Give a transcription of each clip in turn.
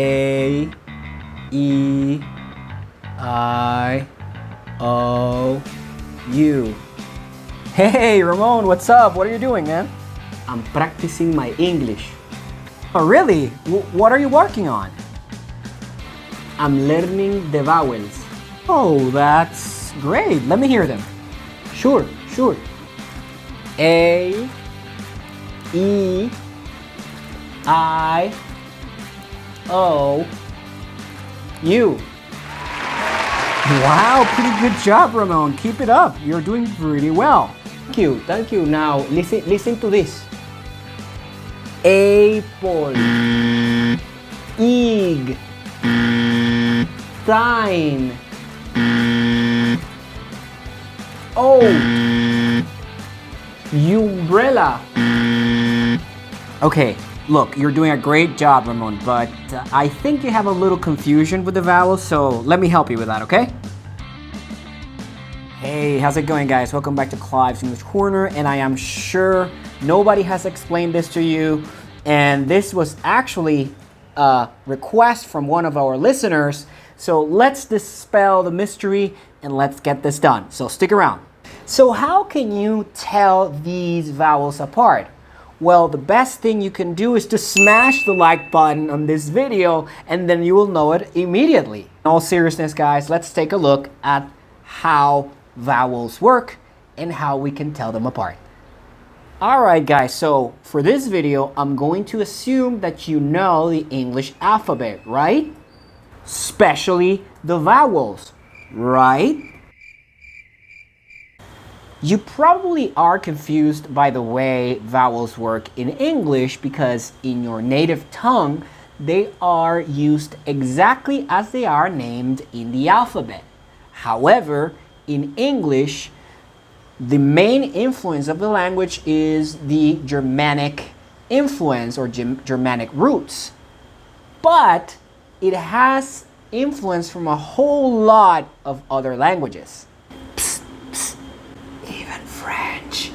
A, E, I, O, U. Hey, Ramon, what's up? What are you doing, man? I'm practicing my English. Oh, really? What are you working on? I'm learning the vowels. Oh, that's great. Let me hear them. Sure. A, E, I, O, U. Wow, pretty good job, Ramon. Keep it up. You're doing pretty well. Thank you. Now listen to this. Apple, egg, sign, umbrella. Okay, look, you're doing a great job, Ramon, but I think you have a little confusion with the vowels, so let me help you with that, okay? Hey, how's it going, guys? Welcome back to Clive's English Corner, and I am sure nobody has explained this to you, and this was actually a request from one of our listeners, so let's dispel the mystery and let's get this done. So stick around. So how can you tell these vowels apart? Well, the best thing you can do is to smash the like button on this video and then you will know it immediately. In all seriousness, guys, let's take a look at how vowels work and how we can tell them apart. Alright guys, so for this video, I'm going to assume that you know the English alphabet, right? Especially the vowels, right? You probably are confused by the way vowels work in English because in your native tongue, they are used exactly as they are named in the alphabet. However, in English, the main influence of the language is the Germanic influence or Germanic roots. But it has influence from a whole lot of other languages. Even French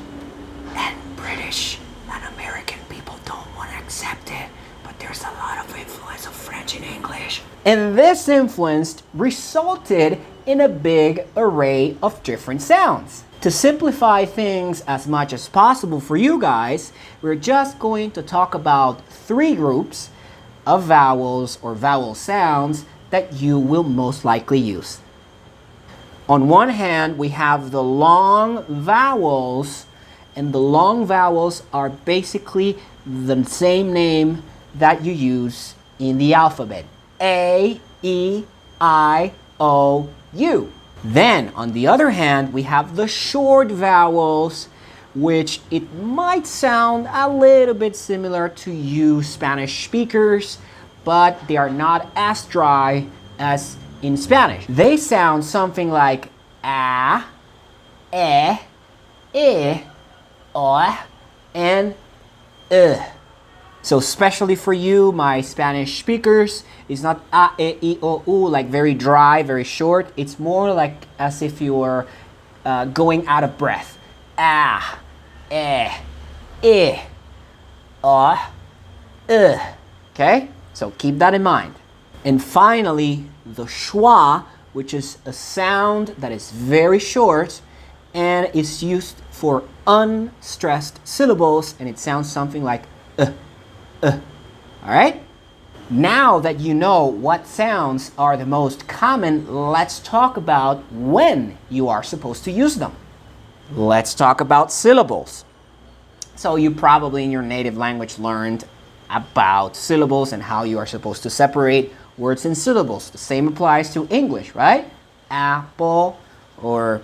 and British and American people don't want to accept it, but there's a lot of influence of French in English. And this influence resulted in a big array of different sounds. To simplify things as much as possible for you guys, we're just going to talk about 3 groups of vowels or vowel sounds that you will most likely use. On one hand, we have the long vowels, and the long vowels are basically the same name that you use in the alphabet. A, E, I, O, U. Then, on the other hand, we have the short vowels, which it might sound a little bit similar to you Spanish speakers, but they are not as dry as in Spanish. They sound something like a, o, and So especially for you, my Spanish speakers, it's not a, I, o, u, like very dry, very short. It's more like as if you were going out of breath. A, o, Okay? So keep that in mind. And finally, the schwa, which is a sound that is very short and is used for unstressed syllables, and it sounds something like All right? Now that you know what sounds are the most common, let's talk about when you are supposed to use them. Let's talk about syllables. So you probably in your native language learned about syllables and how you are supposed to separate words in syllables. The same applies to English, right? Apple or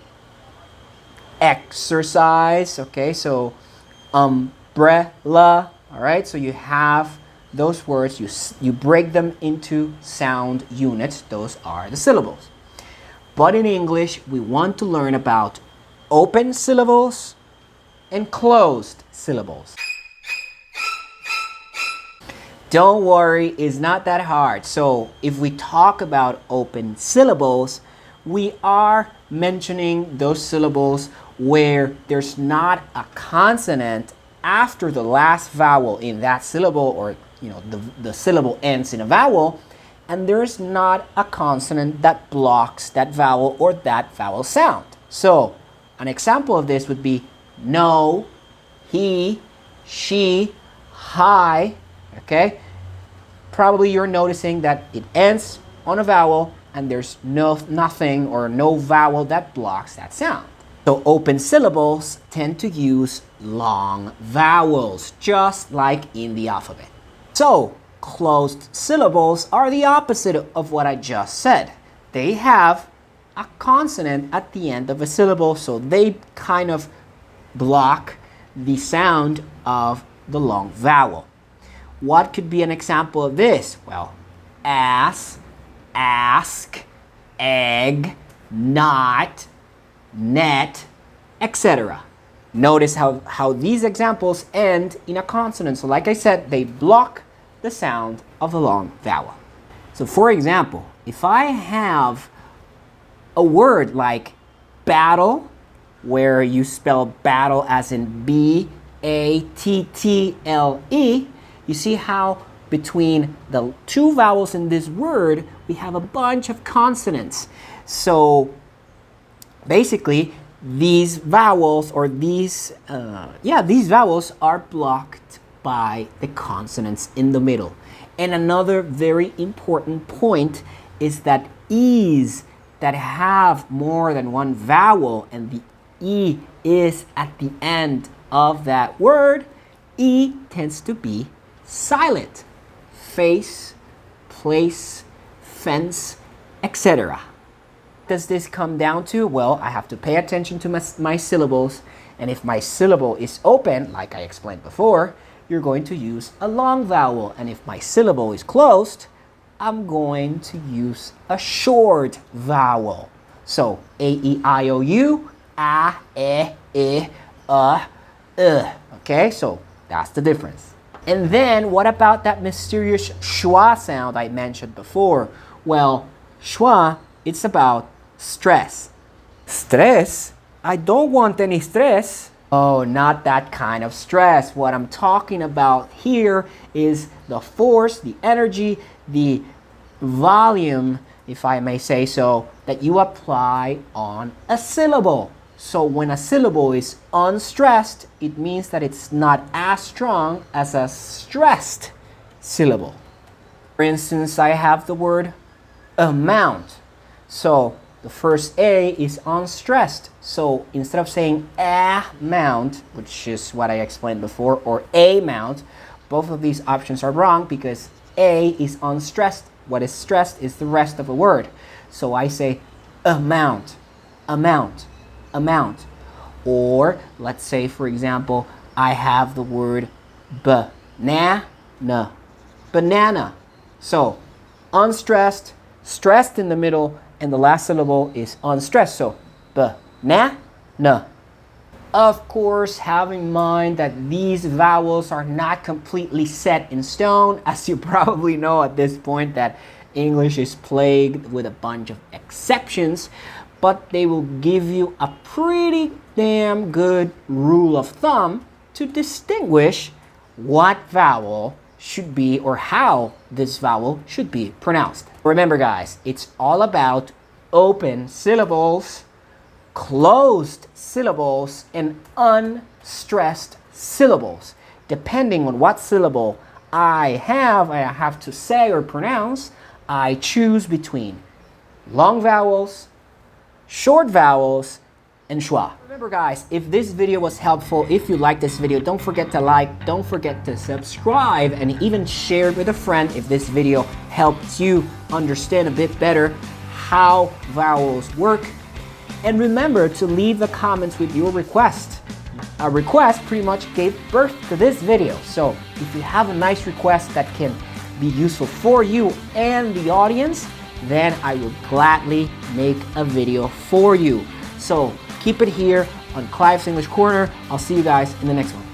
exercise, okay? So umbrella, all right? So you have those words, you break them into sound units. Those are the syllables. But in English, we want to learn about open syllables and closed syllables. Don't worry, it's not that hard. So if we talk about open syllables, we are mentioning those syllables where there's not a consonant after the last vowel in that syllable, or the syllable ends in a vowel, and there's not a consonant that blocks that vowel or that vowel sound. So an example of this would be no, he, she, hi, okay? Probably you're noticing that it ends on a vowel and there's nothing or no vowel that blocks that sound. So open syllables tend to use long vowels, just like in the alphabet. So closed syllables are the opposite of what I just said. They have a consonant at the end of a syllable, so they kind of block the sound of the long vowel. What could be an example of this? Well, ass, ask, egg, not, net, etc. Notice how these examples end in a consonant. So like I said, they block the sound of the long vowel. So for example, if I have a word like battle, where you spell battle as in B-A-T-T-L-E, you see how between the two vowels in this word, we have a bunch of consonants. So basically, these vowels or these vowels are blocked by the consonants in the middle. And another very important point is that E's that have more than one vowel and the E is at the end of that word, E tends to be silent. Face, place, fence, etc. Does this come down to? Well, I have to pay attention to my syllables, and if my syllable is open, like I explained before, you're going to use a long vowel, and if my syllable is closed, I'm going to use a short vowel. So A-E-I-O-U, A, E, I, okay, so that's the difference. And then what about that mysterious schwa sound I mentioned before? Well, schwa, it's about stress. Stress? I don't want any stress. Oh, not that kind of stress. What I'm talking about here is the force, the energy, the volume, if I may say so, that you apply on a syllable. So when a syllable is unstressed, it means that it's not as strong as a stressed syllable. For instance, I have the word amount. So the first A is unstressed. So instead of saying amount, which is what I explained before, or amount, both of these options are wrong because A is unstressed. What is stressed is the rest of a word. So I say amount, amount, amount. Or let's say, for example, I have the word banana, banana. So unstressed, stressed in the middle, and the last syllable is unstressed. So banana. Of course, have in mind that these vowels are not completely set in stone. As you probably know at this point that English is plagued with a bunch of exceptions, but they will give you a pretty damn good rule of thumb to distinguish what vowel should be or how this vowel should be pronounced. Remember guys, it's all about open syllables, closed syllables, and unstressed syllables. Depending on what syllable I have to say or pronounce, I choose between long vowels, short vowels, and schwa. Remember guys, if this video was helpful, if you like this video, don't forget to like, don't forget to subscribe, and even share it with a friend if this video helps you understand a bit better how vowels work. And remember to leave the comments with your request. A request pretty much gave birth to this video. So if you have a nice request that can be useful for you and the audience, then I will gladly make a video for you. So keep it here on Clive's English Corner. I'll see you guys in the next one.